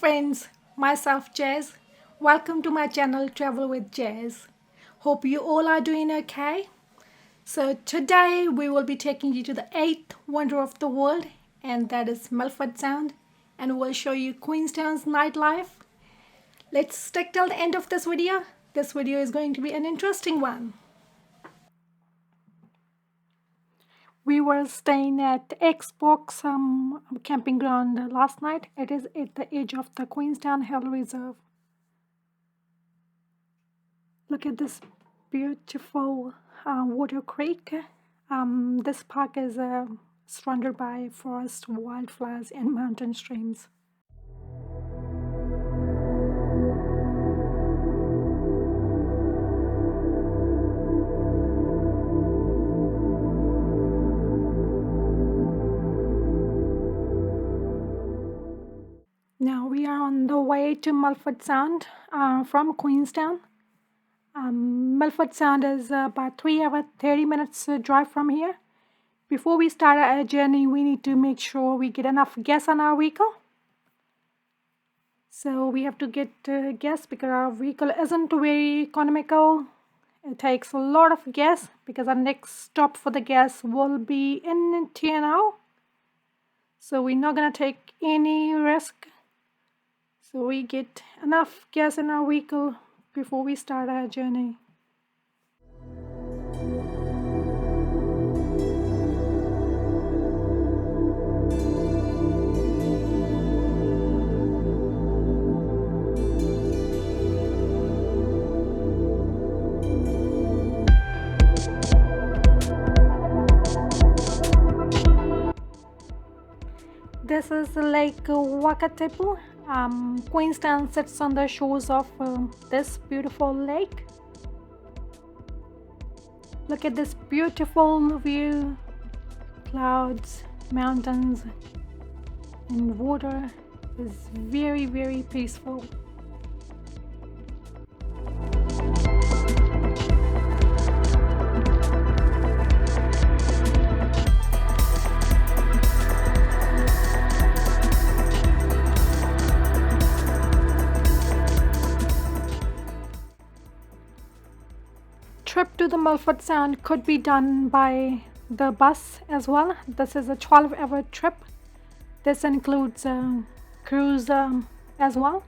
friends, myself Jazz. Welcome to my channel Travel with Jazz. Hope you all are doing okay. So today we will be taking you to the eighth wonder of the world, and that is Milford Sound, and we'll show you Queenstown's nightlife. Let's stick till the end of this video. This video is going to be an interesting one. We were staying at Xbox camping ground last night. It is at the edge of the Queenstown Hill Reserve. Look at this beautiful water creek. This park is surrounded by forest, wildflowers, and mountain streams. Now we are on the way to Milford Sound from Queenstown. Milford Sound is about 3 hours 30 minutes drive from here. Before we start our journey, we need to make sure we get enough gas on our vehicle. So we have to get gas because our vehicle isn't very economical. It takes a lot of gas because our next stop for the gas will be in TNO. So we're not going to take any risk. So we get enough gas in our vehicle before we start our journey. This is Lake Wakatipu. Queenstown sits on the shores of this beautiful lake. Look at this beautiful view. Clouds, mountains, and water is very, very peaceful. Trip to the Milford Sound could be done by the bus as well. This is a 12-hour trip. This includes cruise as well.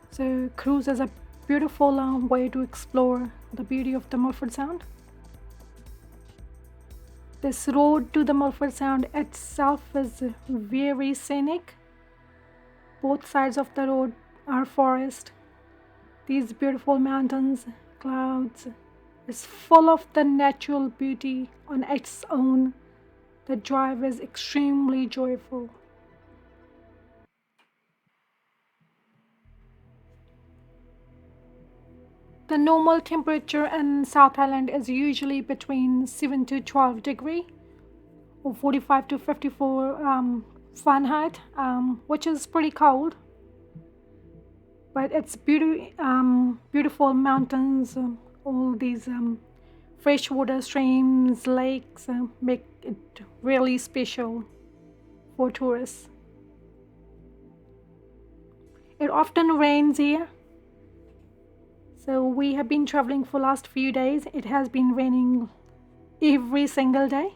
So cruise is a beautiful way to explore the beauty of the Milford Sound. This road to the Milford Sound itself is very scenic. Both sides of the road are forest. These beautiful mountains, clouds, is full of the natural beauty on its own. The drive is extremely joyful. The normal temperature in South Island is usually between 7 to 12 degree or 45 to 54 Fahrenheit, which is pretty cold. But it's beautiful mountains, all these freshwater streams, lakes make it really special for tourists. It often rains here. So we have been traveling for last few days. It has been raining every single day.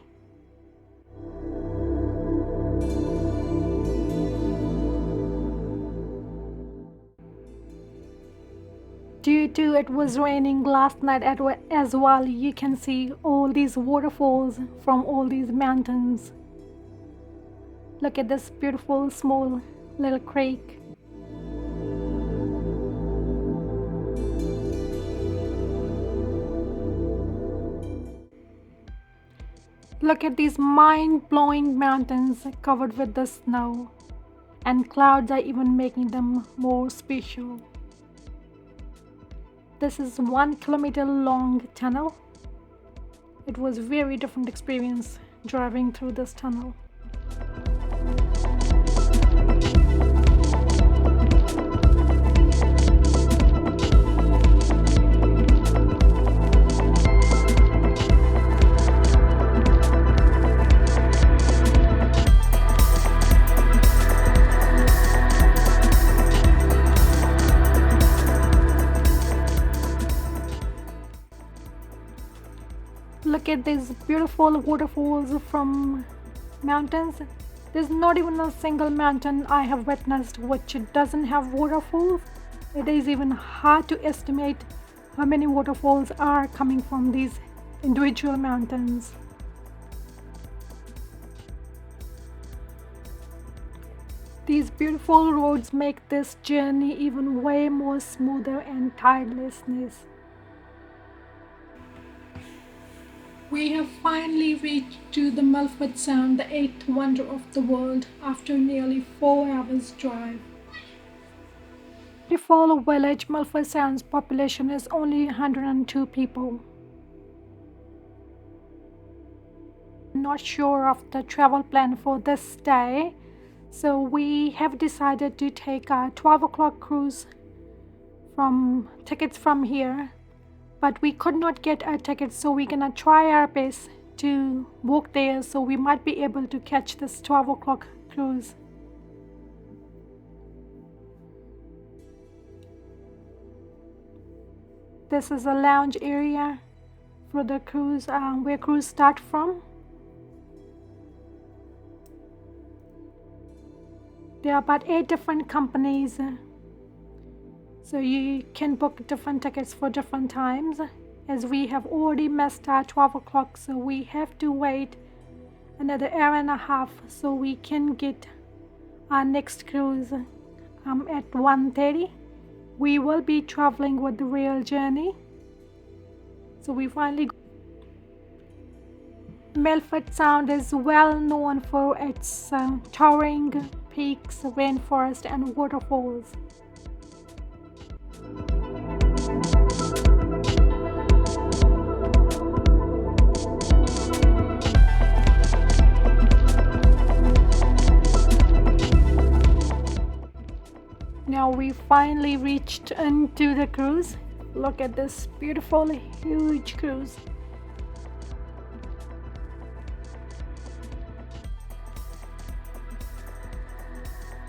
Due to it was raining last night as well, you can see all these waterfalls from all these mountains. Look at this beautiful small little creek. Look at these mind-blowing mountains covered with the snow, and clouds are even making them more special. This is 1 kilometer long tunnel. It was a very different experience driving through this tunnel. at these beautiful waterfalls from mountains. There's not even a single mountain I have witnessed which doesn't have waterfalls. It is even hard to estimate how many waterfalls are coming from these individual mountains. These beautiful roads make this journey even way more smoother and tirelessness. We have finally reached to the Milford Sound, the eighth wonder of the world, after nearly 4 hours drive. Beautiful village Milford Sound's population is only 102 people. Not sure of the travel plan for this day, so we have decided to take a 12 o'clock cruise from tickets from here, but we could not get a ticket, so we're gonna try our best to walk there, so we might be able to catch this 12 o'clock cruise. This is a lounge area for the cruise, where cruise start from. There are about 8 different companies, so you can book different tickets for different times. As we have already missed our 12 o'clock, so we have to wait another hour and a half so we can get our next cruise at 1:30. We will be traveling with the Rail Journey. So we finally... Milford Sound is well known for its towering peaks, rainforest and waterfalls. Now we finally reached into the cruise. Look at this beautiful, huge cruise.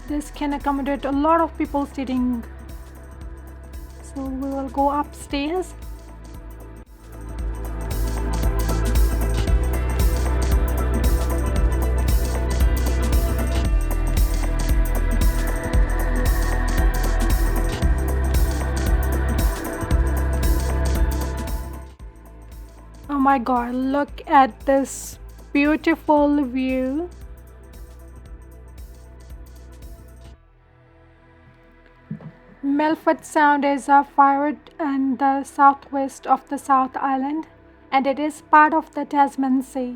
This can accommodate a lot of people sitting. So we will go upstairs. Oh my god, look at this beautiful view. Milford Sound is a fjord in the southwest of the South Island, and it is part of the Tasman Sea.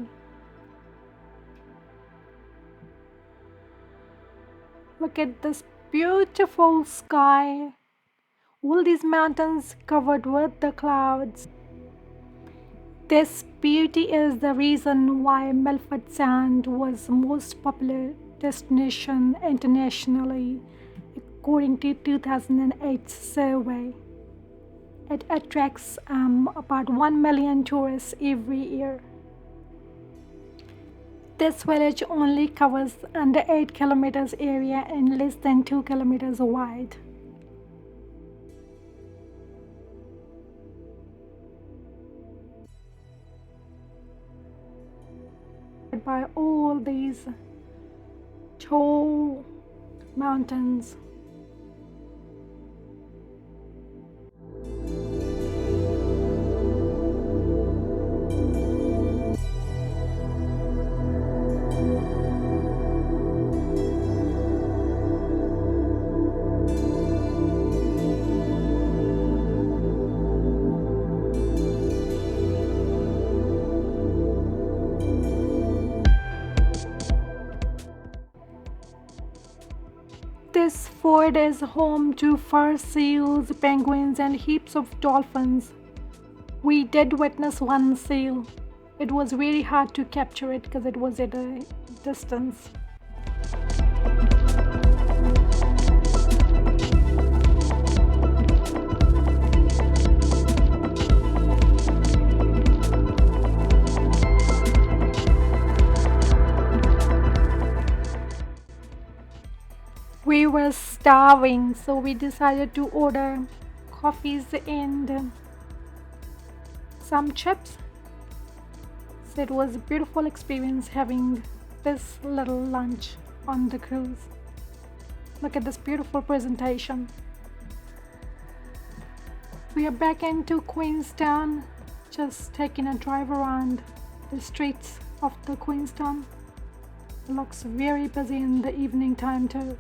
Look at this beautiful sky. All these mountains covered with the clouds. This beauty is the reason why Milford Sound was the most popular destination internationally, according to 2008 survey. It attracts about 1 million tourists every year. This village only covers under 8 kilometers area and less than 2 kilometers wide. By all these tall mountains. This fort is home to fur seals, penguins, and heaps of dolphins. We did witness one seal. It was very hard to capture it because it was at a distance. We were starving, so we decided to order coffees and some chips. So it was a beautiful experience having this little lunch on the cruise. Look at this beautiful presentation. We are back into Queenstown, just taking a drive around the streets of the Queenstown. It looks very busy in the evening time too.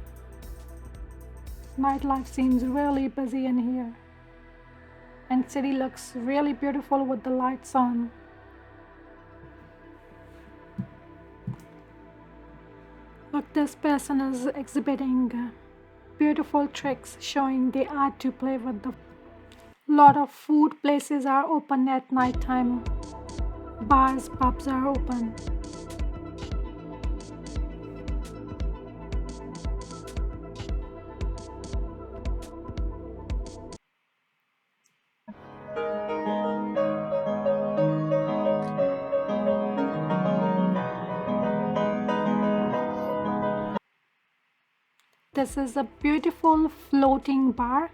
Nightlife seems really busy in here. And city looks really beautiful with the lights on. Look, this person is exhibiting beautiful tricks showing the art to play with. The lot of food places are open at night time. Bars, pubs are open. This is a beautiful floating bar.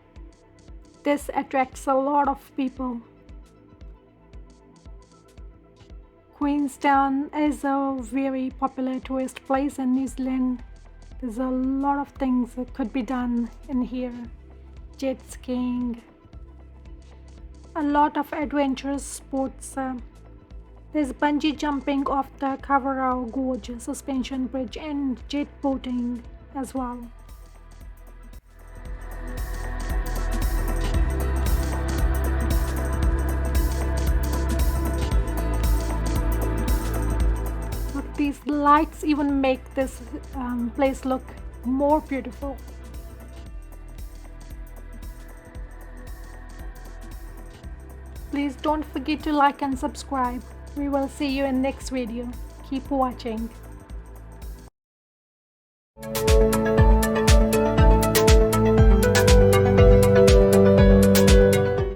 This attracts a lot of people. Queenstown is a very popular tourist place in New Zealand. There's a lot of things that could be done in here. Jet skiing, a lot of adventurous sports. There's bungee jumping off the Kawarau Gorge suspension bridge and jet boating as well. These lights even make this place look more beautiful. Please don't forget to like and subscribe. We will see you in next video. Keep watching.